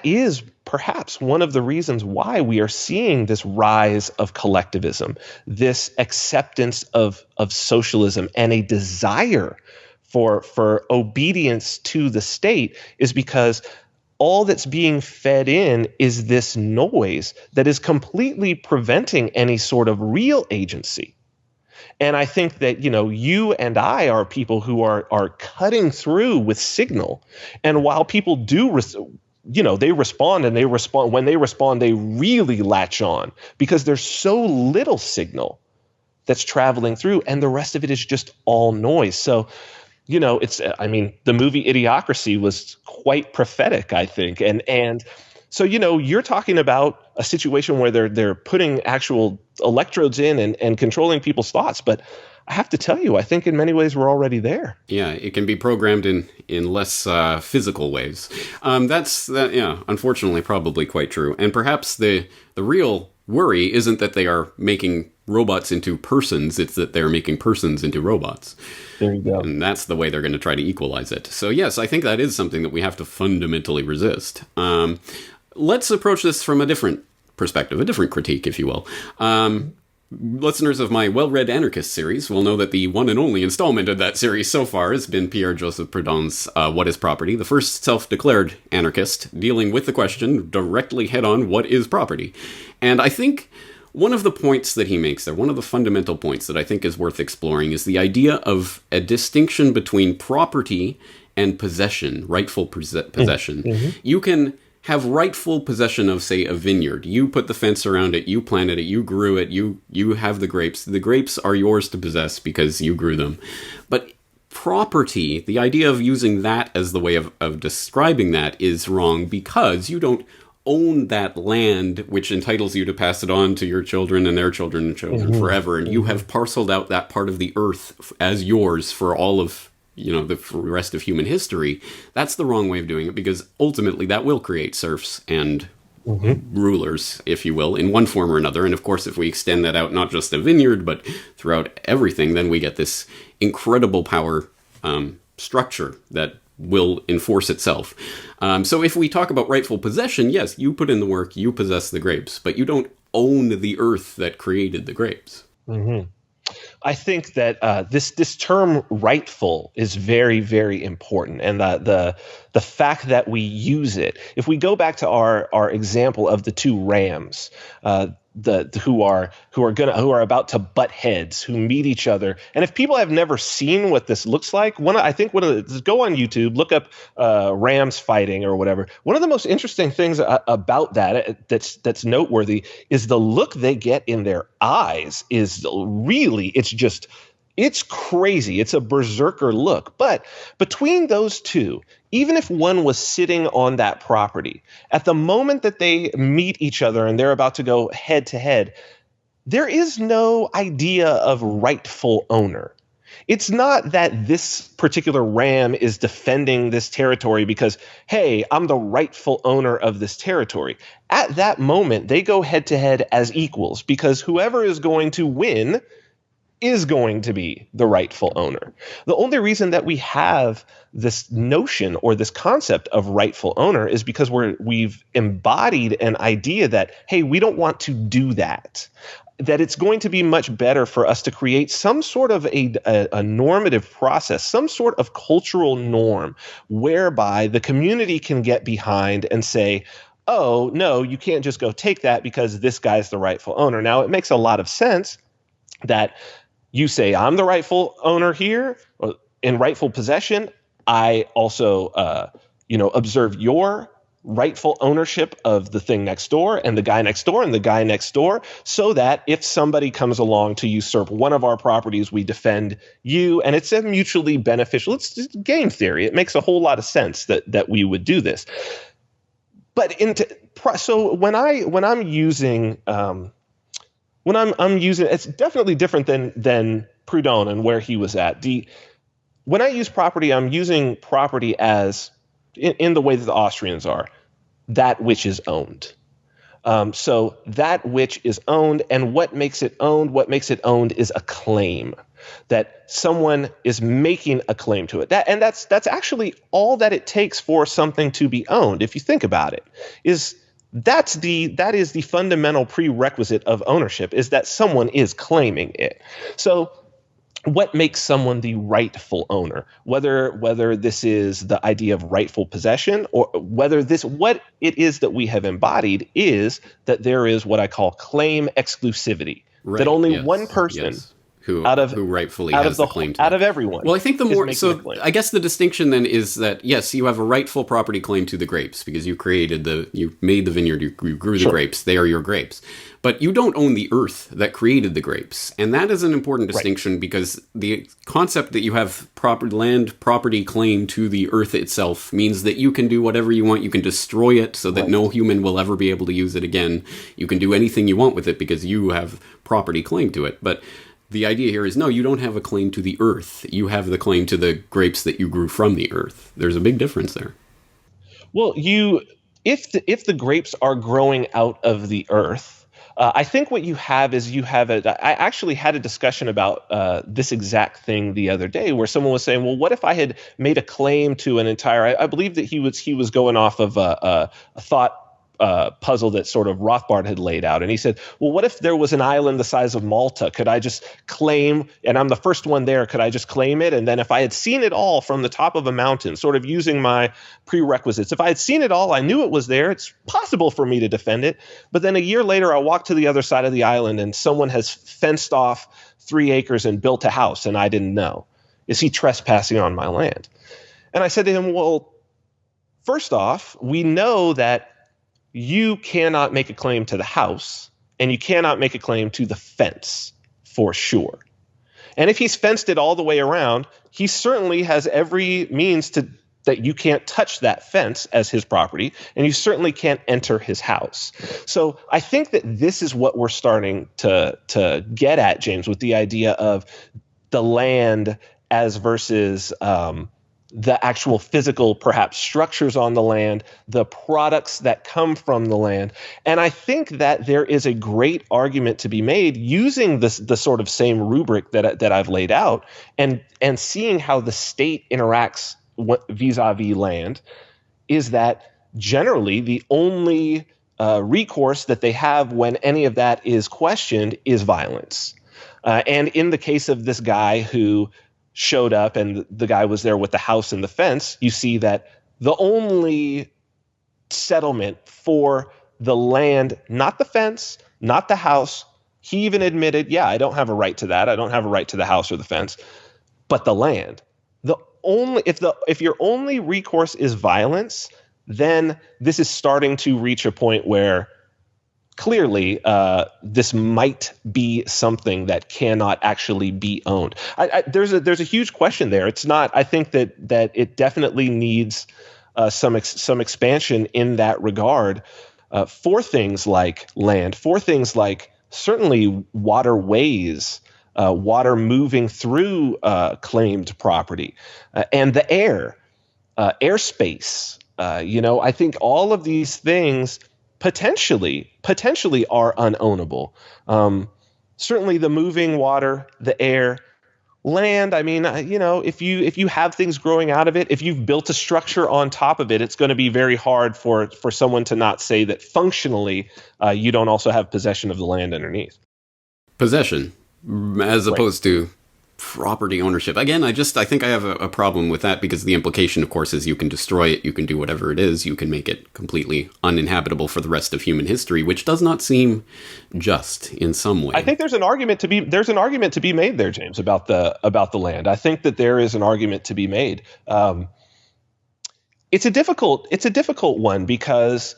is perhaps one of the reasons why we are seeing this rise of collectivism, this acceptance of socialism, and a desire for obedience to the state, is because all that's being fed in is this noise that is completely preventing any sort of real agency. And I think that, you and I are people who are cutting through with signal. And while people do they respond, and when they respond, they really latch on because there's so little signal that's traveling through, and the rest of it is just all noise. So, the movie Idiocracy was quite prophetic, I think. And so, you're talking about a situation where they're putting actual electrodes in and controlling people's thoughts. But I have to tell you, I think in many ways we're already there. Yeah, it can be programmed in less physical ways. Unfortunately, probably quite true. And perhaps the real worry isn't that they are making robots into persons, it's that they're making persons into robots. There you go. And that's the way they're going to try to equalize it. So yes, I think that is something that we have to fundamentally resist. Let's approach this from a different perspective, a different critique, if you will. Listeners of my Well-Read Anarchist series will know that the one and only installment of that series so far has been Pierre-Joseph Proudhon's What is Property, the first self-declared anarchist, dealing with the question directly head-on, what is property? And I think one of the points that he makes there, one of the fundamental points that I think is worth exploring, is the idea of a distinction between property and possession, rightful possession. Mm-hmm. You can have rightful possession of, say, a vineyard. You put the fence around it, you planted it, you grew it, you have the grapes. The grapes are yours to possess because you grew them. But property, the idea of using that as the way of describing that is wrong, because you don't own that land, which entitles you to pass it on to your children and their children and children mm-hmm. forever. And you have parceled out that part of the earth as yours for all of the rest of human history. That's the wrong way of doing it, because ultimately that will create serfs and mm-hmm. rulers, if you will, in one form or another. And of course, if we extend that out, not just a vineyard, but throughout everything, then we get this incredible power structure that will enforce itself. So if we talk about rightful possession, yes, you put in the work, you possess the grapes, but you don't own the earth that created the grapes. Mm-hmm. I think that this term "rightful" is very, very important, and the fact that we use it. If we go back to our example of the two rams, who are about to butt heads, who meet each other, and if people have never seen what this looks like, go on YouTube, look up rams fighting or whatever. One of the most interesting things about that's noteworthy is the look they get in their eyes. It's crazy. It's a berserker look. But between those two, even if one was sitting on that property, at the moment that they meet each other and they're about to go head to head, there is no idea of rightful owner. It's not that this particular ram is defending this territory because, hey, I'm the rightful owner of this territory. At that moment, they go head to head as equals, because whoever is going to win is going to be the rightful owner. The only reason that we have this notion or this concept of rightful owner is because we've embodied an idea that, hey, we don't want to do that. That it's going to be much better for us to create some sort of a normative process, some sort of cultural norm whereby the community can get behind and say, oh, no, you can't just go take that because this guy's the rightful owner. Now, it makes a lot of sense that you say, I'm the rightful owner here, in rightful possession. I also, observe your rightful ownership of the thing next door and the guy next door and the guy next door, so that if somebody comes along to usurp one of our properties, we defend you. And it's a mutually beneficial. It's just game theory. It makes a whole lot of sense that we would do this. But so when I'm using it's definitely different than Proudhon and where he was at. When I use property, I'm using property as, in the way that the Austrians are, that which is owned. So that which is owned, and what makes it owned is a claim, that someone is making a claim to it. That's actually all that it takes for something to be owned, if you think about it, that is the fundamental prerequisite of ownership, is that someone is claiming it. So what makes someone the rightful owner, whether this is the idea of rightful possession, or whether what it is that we have embodied is that there is what I call claim exclusivity, right, that only one person who rightfully out has of the claim to out it. of everyone. Well, I think the more making so, a claim. I guess the distinction then is that yes, you have a rightful property claim to the grapes because you made the vineyard, you grew the grapes. They are your grapes, but you don't own the earth that created the grapes, and that is an important distinction because the concept that you have land property claim to the earth itself means that you can do whatever you want. You can destroy it so that no human will ever be able to use it again. You can do anything you want with it because you have property claim to it, but the idea here is no, you don't have a claim to the earth. You have the claim to the grapes that you grew from the earth. There's a big difference there. Well, if the grapes are growing out of the earth, I think what you have is I actually had a discussion about this exact thing the other day where someone was saying, well, what if I had made a claim to an entire, I believe that he was going off of a thought puzzle that sort of Rothbard had laid out. And he said, well, what if there was an island the size of Malta? Could I just claim, and I'm the first one there, could I just claim it? And then if I had seen it all from the top of a mountain, sort of using my prerequisites, if I had seen it all, I knew it was there, it's possible for me to defend it. But then a year later, I walked to the other side of the island and someone has fenced off 3 acres and built a house and I didn't know. Is he trespassing on my land? And I said to him, well, first off, we know that you cannot make a claim to the house and you cannot make a claim to the fence for sure. And if he's fenced it all the way around, he certainly has every means that you can't touch that fence as his property, and you certainly can't enter his house. So I think that this is what we're starting to get at, James, with the idea of the land as versus the actual physical, perhaps, structures on the land, the products that come from the land. And I think that there is a great argument to be made using the sort of same rubric that I've laid out and seeing how the state interacts vis-a-vis land, is that generally the only recourse that they have when any of that is questioned is violence. And in the case of this guy who showed up and the guy was there with the house and the fence, you see that the only settlement for the land, not the fence, not the house, he even admitted, yeah, I don't have a right to that. I don't have a right to the house or the fence, but the land. If your only recourse is violence, then this is starting to reach a point where clearly, this might be something that cannot actually be owned. There's a huge question there. It's not. I think that it definitely needs some expansion in that regard for things like land, for things like certainly waterways, water moving through claimed property, and the airspace. I think all of these things potentially are unownable. Certainly the moving water, the air, land. I mean, if you have things growing out of it, if you've built a structure on top of it, it's going to be very hard for someone to not say that functionally you don't also have possession of the land underneath. Possession, as opposed to property ownership. Again, I think I have a problem with that because the implication, of course, is you can destroy it, you can do whatever it is, you can make it completely uninhabitable for the rest of human history, which does not seem just in some way. I think there's an argument to be made there, James, about the land. I think that there is an argument to be made. It's a difficult one because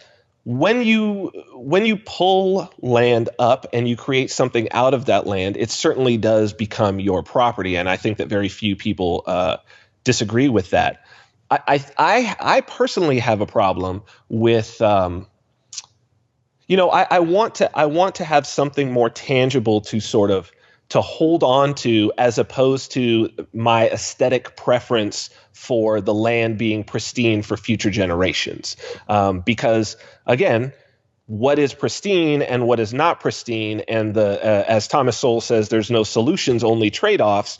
when you pull land up and you create something out of that land, it certainly does become your property. And I think that very few people disagree with that. I personally have a problem with, I want to have something more tangible to sort of to hold on to, as opposed to my aesthetic preference for the land being pristine for future generations. Because again, what is pristine and what is not pristine, and as Thomas Sowell says, there's no solutions, only trade-offs.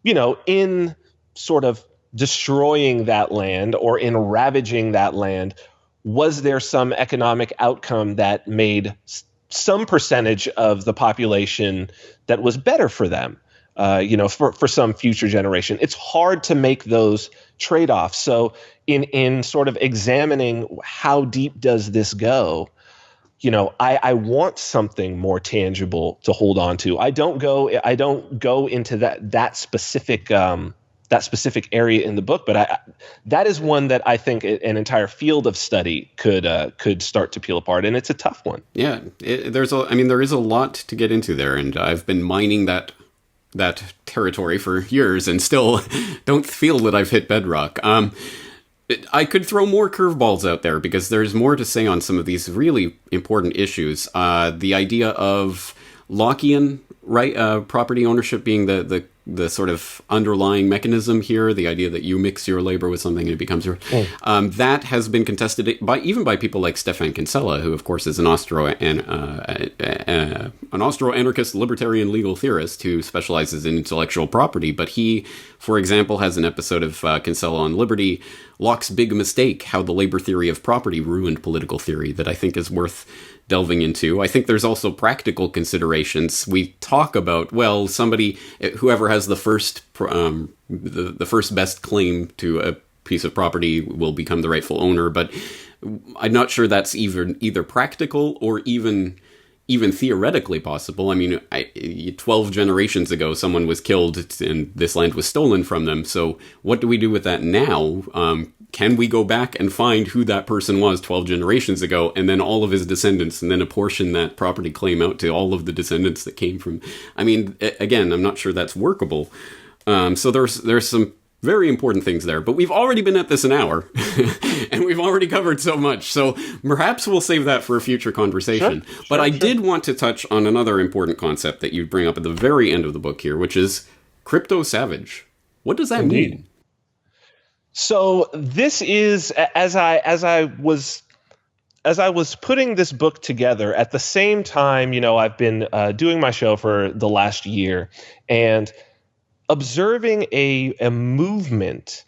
In sort of destroying that land or in ravaging that land, was there some economic outcome that made some percentage of the population that was better for them, for some future generation? It's hard to make those trade-offs. So in sort of examining how deep does this go, I want something more tangible to hold on to. I don't go into that specific area in the book, but that is one that I think an entire field of study could start to peel apart, and it's a tough one. Yeah, there is a lot to get into there, and I've been mining that territory for years, and still don't feel that I've hit bedrock. I could throw more curveballs out there because there's more to say on some of these really important issues. The idea of Lockean property ownership being the sort of underlying mechanism here, the idea that you mix your labor with something and it becomes yours. That has been contested even by people like Stefan Kinsella, who of course is an Austro-anarchist libertarian legal theorist who specializes in intellectual property. But he, for example, has an episode of Kinsella on Liberty, Locke's Big Mistake, How the Labor Theory of Property Ruined Political Theory, that I think is worth delving into. I think there's also practical considerations. We talk about, well, whoever has the first best claim to a piece of property will become the rightful owner, but I'm not sure that's either practical or even theoretically possible. I mean, 12 generations ago, someone was killed and this land was stolen from them. So what do we do with that now? Can we go back and find who that person was 12 generations ago, and then all of his descendants, and then apportion that property claim out to all of the descendants that came from? I mean, again, I'm not sure that's workable. So there's some very important things there, but we've already been at this an hour and we've already covered so much. So perhaps we'll save that for a future conversation. But I did want to touch on another important concept that you bring up at the very end of the book here, which is crypto-savage. What does that mean? So this is, as I was putting this book together, at the same time, I've been doing my show for the last year and observing a movement.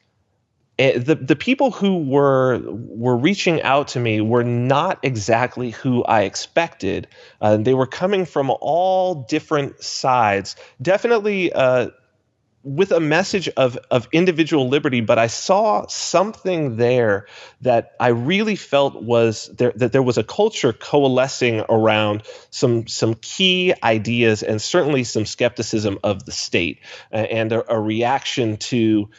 The people who were reaching out to me were not exactly who I expected. They were coming from all different sides, definitely with a message of individual liberty, but I saw something there that I really felt was there, that there was a culture coalescing around some key ideas and certainly some skepticism of the state and a reaction to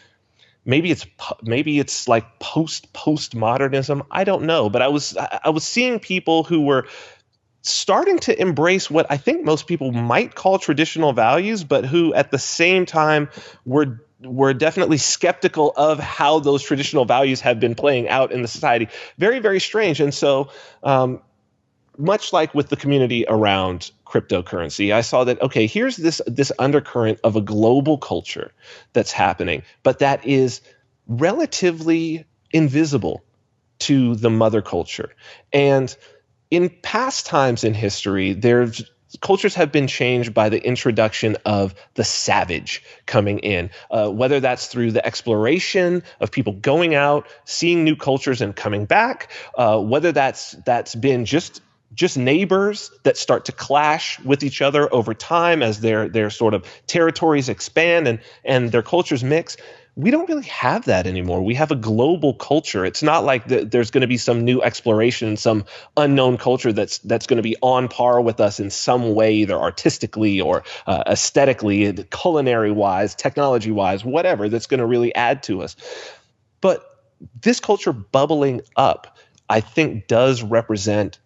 maybe it's like postmodernism. I don't know, but I was seeing people who were starting to embrace what I think most people might call traditional values, but who at the same time were definitely skeptical of how those traditional values have been playing out in the society. Very, very strange. And so much like with the community around cryptocurrency, I saw that, okay, here's this undercurrent of a global culture that's happening, but that is relatively invisible to the mother culture. And in past times in history, cultures have been changed by the introduction of the savage coming in, whether that's through the exploration of people going out, seeing new cultures and coming back, whether that's been just neighbors that start to clash with each other over time as their sort of territories expand and their cultures mix. We don't really have that anymore. We have a global culture. It's not like there's going to be some new exploration, some unknown culture that's going to be on par with us in some way, either artistically or aesthetically, culinary-wise, technology-wise, whatever, that's going to really add to us. But this culture bubbling up, I think, does represent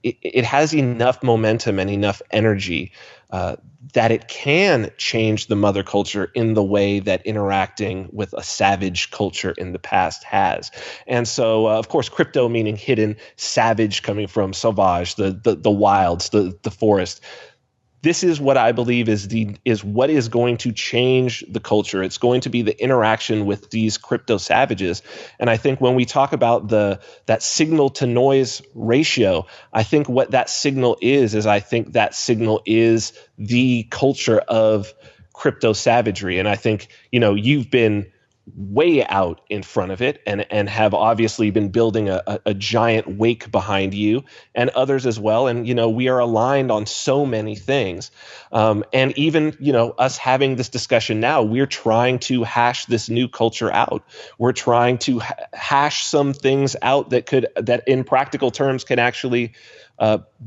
it has enough momentum and enough energy that it can change the mother culture in the way that interacting with a savage culture in the past has. And so, of course, crypto meaning hidden, savage coming from sauvage, the wilds, the forest. This is what I believe is what is going to change the culture. It's going to be the interaction with these crypto savages. And I think when we talk about that signal to noise ratio, I think what that signal is I think that signal is the culture of crypto savagery. And I think, you've been way out in front of it and have obviously been building a giant wake behind you and others as well. And, we are aligned on so many things. And even, us having this discussion now, we're trying to hash this new culture out. We're trying to hash some things out that in practical terms can actually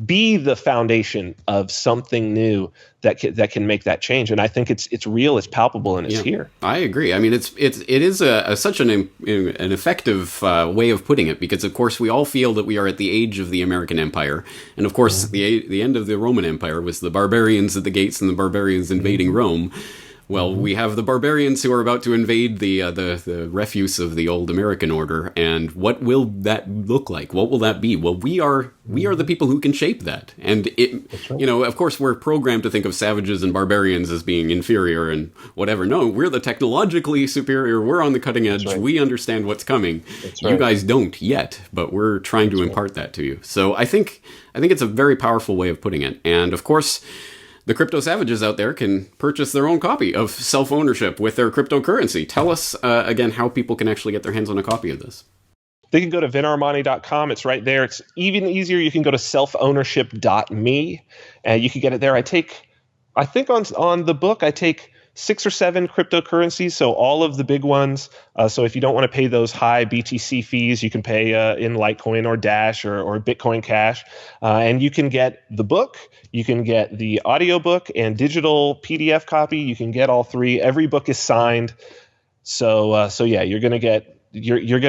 be the foundation of something new that can make that change. And I think it's real, it's palpable, and it's here. I agree. I mean, it is such an effective way of putting it, because of course we all feel that we are at the age of the American Empire, and of course the end of the Roman Empire was the barbarians at the gates and the barbarians invading Rome. Well, we have the barbarians who are about to invade the refuse of the old American order, and what will that look like? What will that be? Well, we are the people who can shape that, and of course, we're programmed to think of savages and barbarians as being inferior and whatever. No, we're the technologically superior. We're on the cutting edge. Right. We understand what's coming. You guys don't yet, but we're trying to impart that to you. So I think it's a very powerful way of putting it, and of course, the crypto savages out there can purchase their own copy of Self-Ownership with their cryptocurrency. Tell us, again, how people can actually get their hands on a copy of this. They can go to vinarmani.com. It's right there. It's even easier. You can go to selfownership.me, and you can get it there. I think on the book, I take 6 or 7 cryptocurrencies, so all of the big ones. So if you don't want to pay those high BTC fees, you can pay in Litecoin or Dash or Bitcoin Cash. And you can get the book, you can get the audiobook and digital PDF copy. You can get all 3. Every book is signed. So yeah, you're going to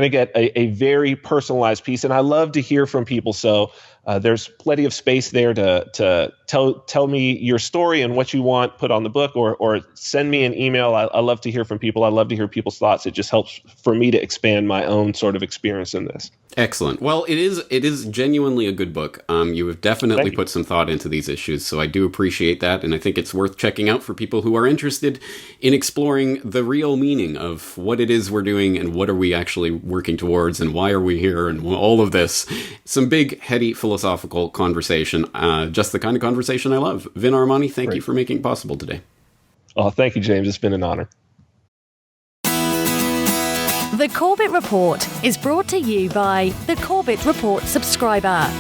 get a very personalized piece. And I love to hear from people. So there's plenty of space there to tell me your story and what you want put on the book, or send me an email. I love to hear from people. I love to hear people's thoughts. It just helps for me to expand my own sort of experience in this. Excellent. Well, it is genuinely a good book. You have definitely put some thought into these issues, so I do appreciate that, and I think it's worth checking out for people who are interested in exploring the real meaning of what it is we're doing and what are we actually working towards and why are we here and all of this. Some big, heady, philosophical conversation, just the kind of conversation I love. Vin Armani, thank you for making it possible today. Oh, thank you, James. It's been an honor. The Corbett Report is brought to you by the Corbett Report subscriber,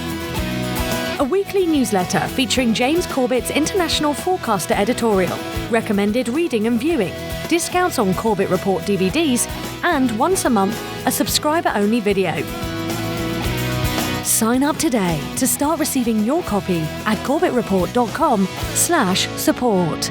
a weekly newsletter featuring James Corbett's International Forecaster editorial, recommended reading and viewing, discounts on Corbett Report DVDs, and once a month, a subscriber-only video. Sign up today to start receiving your copy at corbettreport.com/support.